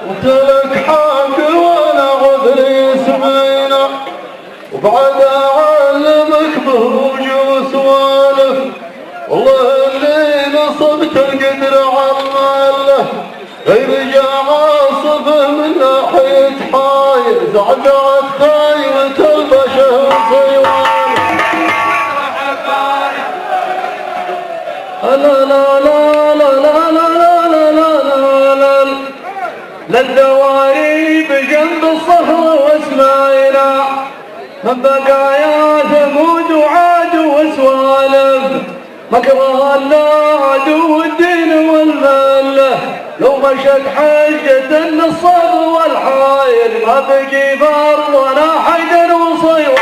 وتلك حق ولا عذر يسمينا وبعد اعلمك بهوج وسوالف والله اللي نصبت القدر عماله غير جا عاصفه من ناحيه حايل زعزعت خايمه البشر صيوان لا لا لا لا لا لا لا لا لا للدواري بجنب الصخر واسماعيلا من بقايا ثمود وعاد وسوالف مكره الله عدو الدين والمله لو مشت حجة النصاب والحايل ما بقي فرض ولا حيدر وصيوانه